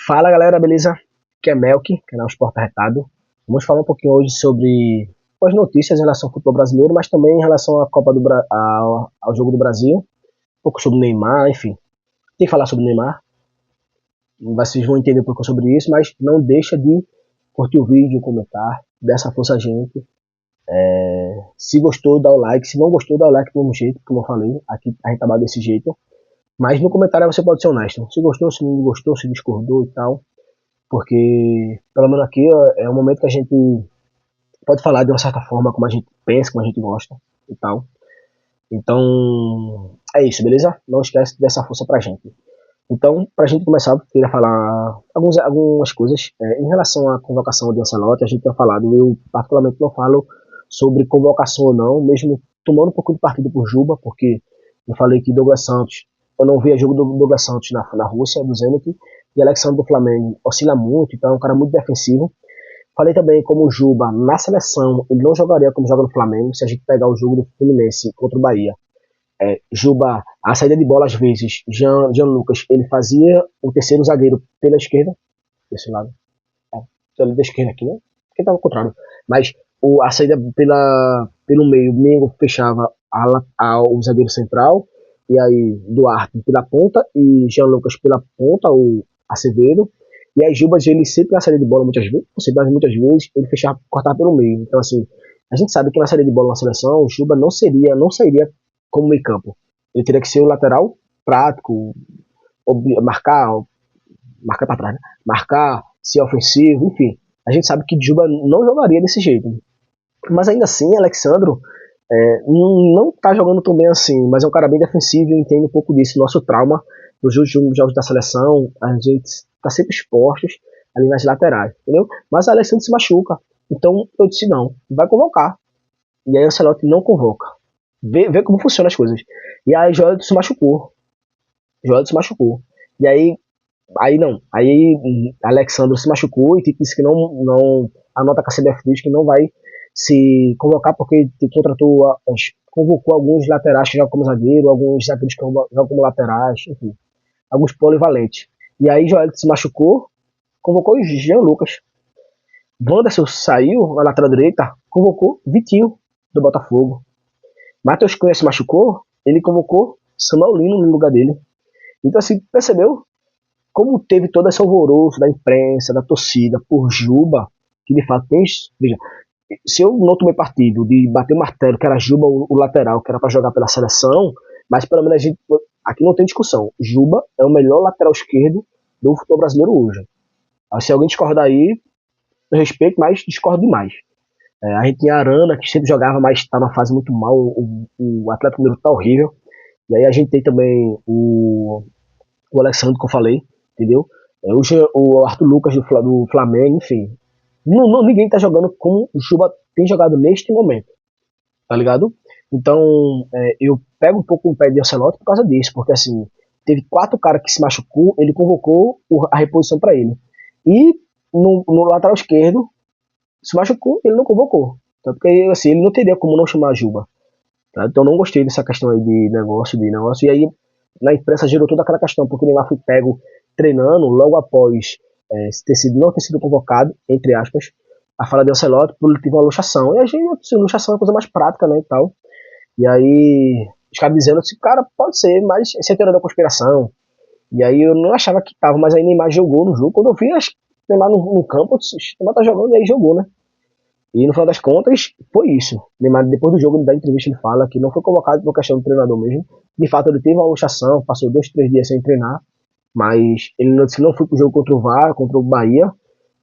Fala galera, beleza? Aqui é Melk, canal Esporte Arretado. Vamos falar um pouquinho hoje sobre as notícias em relação ao futebol brasileiro, mas também em relação à Copa ao jogo do Brasil, um pouco sobre o Neymar, enfim. Tem que falar sobre o Neymar, vocês vão entender um pouco sobre isso, mas não deixa de curtir o vídeo, comentar, dá essa força a gente. Se gostou, dá o like, se não gostou, dá o like do mesmo jeito, como eu falei, aqui a gente trabalha desse jeito. Mas no comentário você pode ser honesto, se gostou, se não gostou, se discordou e tal. Porque, pelo menos aqui, é um momento que a gente pode falar de uma certa forma, como a gente pensa, como a gente gosta e tal. Então, é isso, beleza? Não esquece dessa força pra gente. Então, pra gente começar, eu queria falar algumas coisas. Em relação à convocação de Ancelotti, a gente tinha falado, eu particularmente não falo sobre convocação ou não, mesmo tomando um pouco de partido por Juba, porque eu falei que Douglas Santos, eu não via jogo do Douglas Santos na Rússia, do Zenit, e Alexandre do Flamengo oscila muito, então é um cara muito defensivo. Falei também como o Juba, na seleção, ele não jogaria como joga no Flamengo, se a gente pegar o jogo do Fluminense contra o Bahia. Juba, a saída de bola às vezes, Jean Lucas, ele fazia o terceiro zagueiro pela esquerda, desse lado, da esquerda aqui, né? Porque estava ao contrário. Mas a saída pelo meio, o Mengo fechava o zagueiro central, e aí Duarte pela ponta, e Jean Lucas pela ponta, o Acevedo, e aí Gilbas, ele sempre na saída de bola, muitas vezes, muitas vezes, ele fechava, cortava pelo meio. Então, assim, a gente sabe que na saída de bola na seleção, o Juba não sairia como meio campo. Ele teria que ser o lateral prático, marcar, marcar para trás, né? Marcar, ser ofensivo, enfim. A gente sabe que Juba não jogaria desse jeito. Mas ainda assim, Alexandro não tá jogando tão bem assim, mas é um cara bem defensivo e entende um pouco disso. Nosso trauma nos últimos jogos da seleção, a gente tá sempre expostos ali nas laterais, entendeu? Mas o Alexandre se machuca. Então eu disse não, vai convocar. E aí o Ancelotti não convoca. Vê como funcionam as coisas. E aí Joel se machucou. Joel se machucou. E aí não. Aí Alexandre se machucou e disse que não a nota que a CBF diz que não vai se convocar porque convocou alguns laterais que jogam como zagueiro, alguns zagueiros que jogam como laterais, enfim, alguns polivalentes. E aí Joel se machucou, convocou o Jean Lucas. Wanderson saiu na lateral direita, convocou Vitinho do Botafogo. Matheus Cunha se machucou, ele convocou Samuel Lino no lugar dele. Então assim, percebeu como teve todo esse alvoroço da imprensa, da torcida, por Juba, que de fato tem. Veja, se eu não tomei partido de bater o martelo, que era Juba o lateral, que era para jogar pela seleção, mas pelo menos a gente. Aqui não tem discussão. Juba é o melhor lateral esquerdo do futebol brasileiro hoje. Se alguém discordar aí, eu respeito, mas discordo demais. A gente tinha Arana, que sempre jogava, mas está numa fase muito mal. O Atlético Mineiro tá horrível. E aí a gente tem também o Alexandre, que eu falei, entendeu? O Arthur Lucas do Flamengo, enfim. Ninguém tá jogando como o Juba tem jogado neste momento, tá ligado? Então, eu pego um pouco o pé de Ancelotti por causa disso, porque assim, teve 4 caras que se machucou, ele convocou a reposição para ele. E no lateral esquerdo, se machucou, ele não convocou. Tanto que assim, ele não teria como não chamar a Juba. Tá? Então não gostei dessa questão aí de negócio. E aí na imprensa gerou toda aquela questão, porque o Neymar foi pego treinando logo após não ter sido convocado, entre aspas, a fala de Ancelotti por ele ter uma luxação. E a gente, assim, luxação é uma coisa mais prática, né, e tal. E aí os caras dizendo assim, cara, pode ser, mas esse é teoria da conspiração. E aí eu não achava que tava, mas aí Neymar jogou no jogo. Quando eu vi Neymar no campo, eu disse, Neymar tá jogando, e aí jogou, né? E no final das contas, foi isso. Neymar, depois do jogo, da entrevista, ele fala que não foi convocado por questão do treinador mesmo. De fato, ele teve uma luxação, passou 2, 3 dias sem treinar, mas ele não foi pro jogo contra o VAR, contra o Bahia.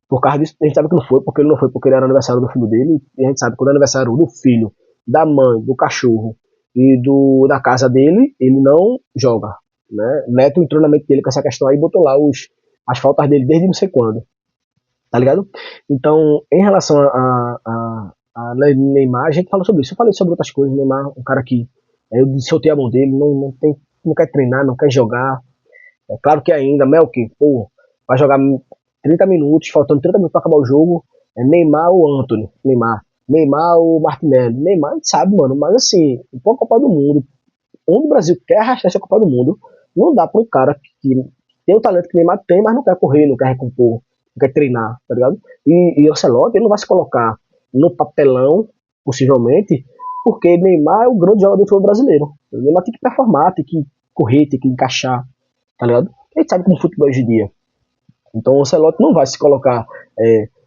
Por causa disso, a gente sabe que não foi, porque ele não foi porque ele era aniversário do filho dele, e a gente sabe que quando é aniversário do filho, da mãe, do cachorro e da casa dele, ele não joga. Né? Neto entrou na mente dele com essa questão aí e botou lá as faltas dele desde não sei quando. Tá ligado? Então, em relação a Neymar, a gente falou sobre isso. Eu falei sobre outras coisas. Neymar, um cara que eu soltei a mão dele, não quer treinar, não quer jogar. É claro que ainda, Melk, pô, vai jogar 30 minutos, faltando 30 minutos para acabar o jogo. Neymar ou Anthony? Neymar ou Martinelli? Neymar, a gente sabe, mano, mas assim, a Copa do Mundo, onde o Brasil quer arrastar essa Copa do Mundo, não dá para um cara que tem o talento que o Neymar tem, mas não quer correr, não quer recompor, não quer treinar, tá ligado? E o Ancelotti, ele não vai se colocar no papelão, possivelmente, porque Neymar é o grande jogador do futebol brasileiro. O Neymar tem que performar, tem que correr, tem que encaixar, tá ligado? A gente sabe como o futebol hoje em dia. Então o Ancelotti não vai se colocar.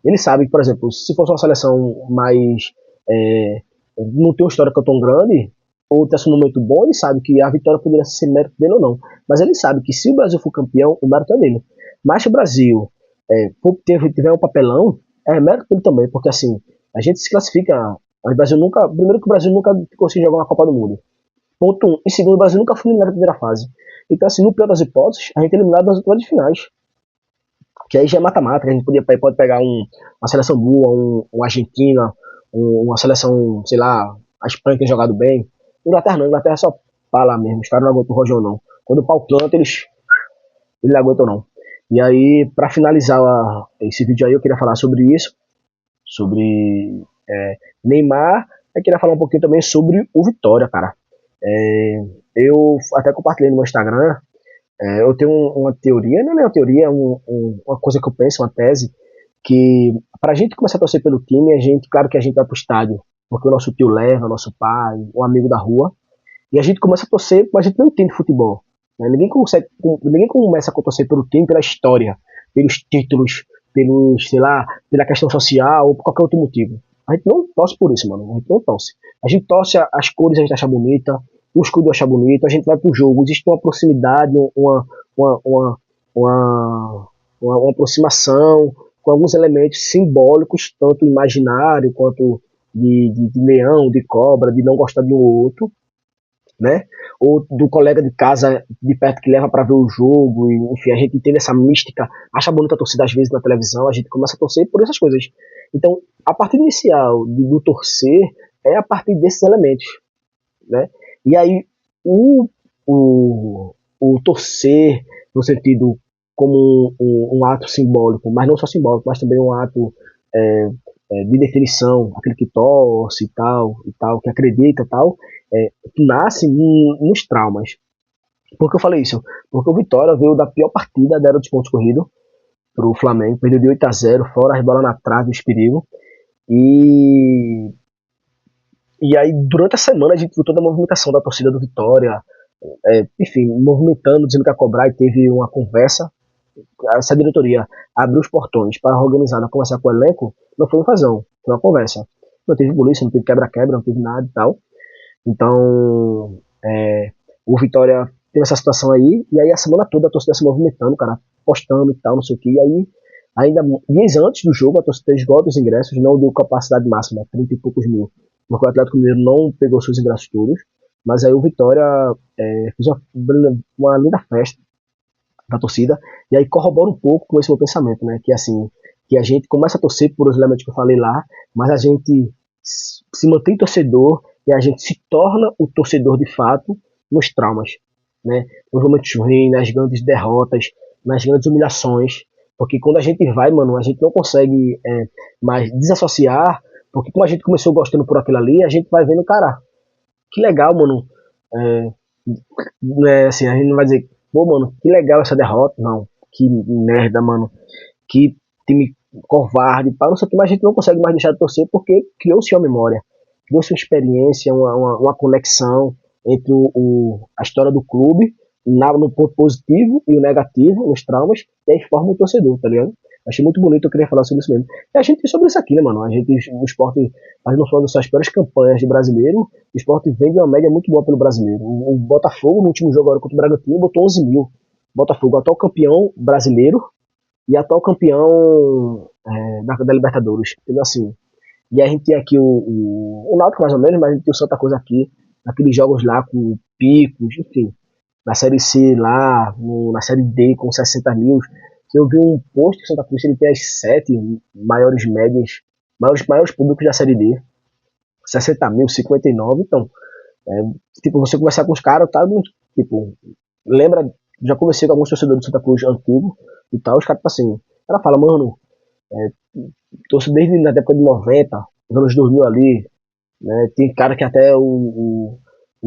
Ele sabe que, por exemplo, se fosse uma seleção mais. É, não tem uma história tão grande, ou tivesse um momento bom, ele sabe que a vitória poderia ser mérito dele ou não. Mas ele sabe que se o Brasil for campeão, o mérito é dele. Mas se o Brasil tiver um papelão, é mérito dele também, porque assim, a gente se classifica. O Brasil nunca. Primeiro que o Brasil nunca conseguiu jogar uma Copa do Mundo. Ponto 1. E segundo, o Brasil nunca foi eliminado na primeira fase. Então, assim, no pior das hipóteses, a gente é eliminado nas oitavas de finais, que aí já é mata-mata, a gente pode pegar uma seleção boa, uma Argentina, uma seleção, sei lá, a Espanha tem jogado bem. Inglaterra não, Inglaterra é só fala mesmo, os caras não aguentam o rojão não. Quando o pau canta, eles não aguentam não. E aí, pra finalizar esse vídeo aí, eu queria falar sobre isso, sobre Neymar, eu queria falar um pouquinho também sobre o Vitória, cara. Eu até compartilhei no meu Instagram. Eu tenho uma teoria, não é uma teoria, é uma coisa que eu penso, uma tese, que para a gente começar a torcer pelo time, claro que a gente vai pro estádio, porque o nosso tio leva, nosso pai, um amigo da rua, e a gente começa a torcer, mas a gente não entende futebol. Né? Ninguém começa a torcer pelo time pela história, pelos títulos, sei lá, pela questão social ou por qualquer outro motivo. A gente não torce por isso, mano. A gente não torce. A gente torce as cores, a gente acha bonita, o escudo acha bonito, a gente vai pro jogo. Existe uma proximidade, uma, uma, uma, uma aproximação com alguns elementos simbólicos, tanto imaginário quanto de leão, de cobra, de não gostar de um outro, né? Ou do colega de casa de perto que leva para ver o jogo, e, enfim, a gente entende essa mística, acha bonita a torcida às vezes na televisão, a gente começa a torcer por essas coisas. Então, a parte inicial do torcer é a partir desses elementos, né? E aí, o, o torcer, no sentido como um ato simbólico, mas não só simbólico, mas também um ato é, de definição, aquele que torce e tal, que acredita e tal, nasce nos traumas. Por que eu falei isso? Porque o Vitória veio da pior partida da era dos pontos corridos pro Flamengo, perdeu de 8-0, fora as bolas na trave, os perigos. E, e aí, durante a semana, a gente viu toda a movimentação da torcida do Vitória, enfim, movimentando, dizendo que ia cobrar, e teve uma conversa. Essa diretoria abriu os portões para a organizada conversar com o elenco, não foi um fazão, foi uma conversa. Não teve polícia, não teve quebra-quebra, não teve nada e tal. Então, o Vitória teve essa situação aí, e aí a semana toda a torcida se movimentando, cara, postando e tal, não sei o que, e aí, ainda dias antes do jogo, a torcida esgota os ingressos, não deu capacidade máxima, 30 e poucos mil, porque o Atlético Mineiro não pegou seus ingressos todos, mas aí o Vitória fez uma linda festa da torcida, e aí corrobora um pouco com esse meu pensamento, né, que assim, que a gente começa a torcer por os elementos que eu falei lá, mas a gente se mantém torcedor e a gente se torna o torcedor de fato nos traumas, né, nos momentos ruins, nas grandes derrotas, nas grandes humilhações, porque quando a gente vai, mano, a gente não consegue mais desassociar, porque como a gente começou gostando por aquilo ali, a gente vai vendo, cara, que legal, mano, é, né, assim, a gente não vai dizer, pô, mano, que legal essa derrota, não, que merda, mano, que time covarde, pá, não sei o que, mas a gente não consegue mais deixar de torcer porque criou-se uma memória, criou-se uma experiência, uma conexão entre a história do clube, no ponto positivo e o negativo, os traumas, e aí forma o torcedor, tá ligado? Achei muito bonito, eu queria falar sobre isso mesmo. E a gente tem sobre isso aqui, né, mano? O esporte, a gente não falou das suas piores campanhas de brasileiro, o esporte vem de uma média muito boa pelo brasileiro. O Botafogo, no último jogo agora contra o Bragantino, botou 11 mil. Botafogo, atual campeão brasileiro e atual campeão da Libertadores. Entendeu? Assim, e a gente tem aqui o Náutico mais ou menos, mas a gente tem o Santa Cruz aqui, naqueles jogos lá com picos, enfim. Na Série C lá, na Série D com 60 mil. Eu vi um post que o Santa Cruz ele tem as 7 maiores médias, maiores públicos da Série D. 60 mil, 59, então. Tipo, você conversar com os caras, tá? Tipo, lembra, já conversei com alguns torcedores do Santa Cruz antigo e tal, os caras, tipo assim, o cara fala, mano, torço desde na época de 90, nos anos 2000 ali, né? Tem cara que até o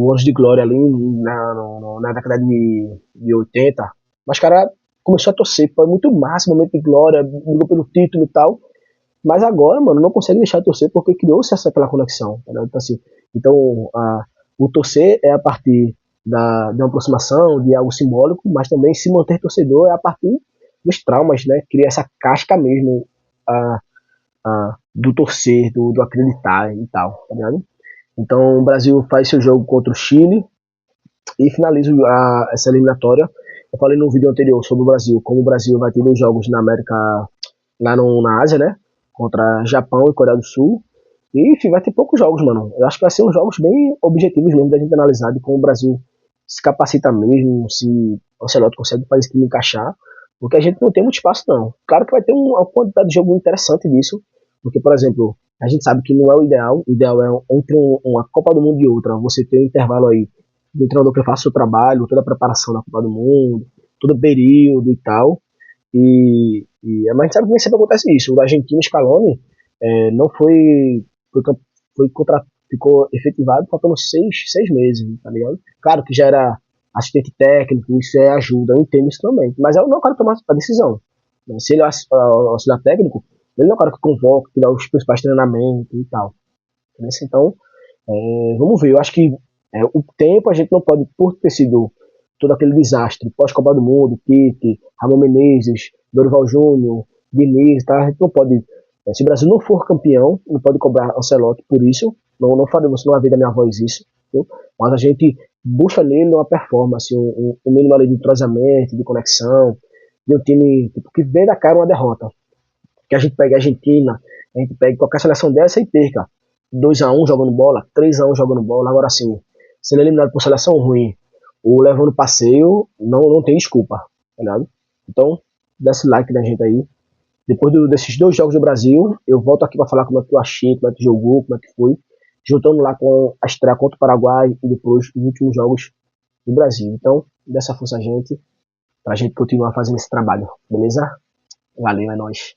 Anos de Glória ali na década de 80, mas cara começou a torcer, foi muito massa, momento de glória, brigou pelo título e tal, mas agora, mano, não consegue deixar de torcer porque criou-se aquela conexão, tá ligado? Então, assim, o torcer é a partir de uma aproximação, de algo simbólico, mas também se manter torcedor é a partir dos traumas, né? Cria essa casca mesmo a, do torcer, do acreditar e tal, tá ligado? Então o Brasil faz seu jogo contra o Chile e finaliza essa eliminatória. Eu falei no vídeo anterior sobre o Brasil, como o Brasil vai ter 2 jogos na América, lá na Ásia, né? Contra Japão e Coreia do Sul. E, enfim, vai ter poucos jogos, mano. Eu acho que vai ser uns jogos bem objetivos mesmo da gente analisar de como o Brasil se capacita mesmo, se o Ancelotti consegue fazer esse time encaixar, porque a gente não tem muito espaço, não. Claro que vai ter uma quantidade de jogo interessante disso, porque, por exemplo, a gente sabe que não é o ideal é entre uma Copa do Mundo e outra, você tem um intervalo aí do treinador que faça o seu trabalho, toda a preparação da Copa do Mundo, todo o período e tal, mas a gente sabe que nem sempre acontece isso. O da Argentina, Scaloni, não foi, ficou efetivado faltando 6 meses, tá ligado? Claro que já era assistente técnico, isso ajuda, eu entendo isso também. Mas eu não é o cara que toma a decisão. Se ele é auxiliar técnico, ele não é o cara que convoca, que dá os principais treinamentos e tal. Então, vamos ver. Eu acho que o tempo a gente não pode, por ter sido todo aquele desastre pós-Copa do Mundo, Tite, Ramon Menezes, Dorival Júnior, Diniz, tá? A gente não pode, se o Brasil não for campeão, não pode cobrar Ancelotti por isso. Não faremos, não haver da minha voz isso, viu? Mas a gente busca nele uma performance, um mínimo ali de entrosamento, de conexão, de um time tipo, que vê da cara uma derrota. Que a gente pega a Argentina, a gente pega qualquer seleção dessa e perca 2-1 jogando bola, 3-1 jogando bola. Agora sim, sendo eliminado por seleção ruim ou levando passeio, não tem desculpa, tá ligado? Então, dá esse like da gente aí. Depois desses 2 jogos do Brasil, eu volto aqui para falar como é que eu achei, como é que jogou, como é que foi, juntando lá com a estreia contra o Paraguai e depois os últimos jogos do Brasil. Então, dessa força a gente, pra gente continuar fazendo esse trabalho, beleza? Valeu, é nóis.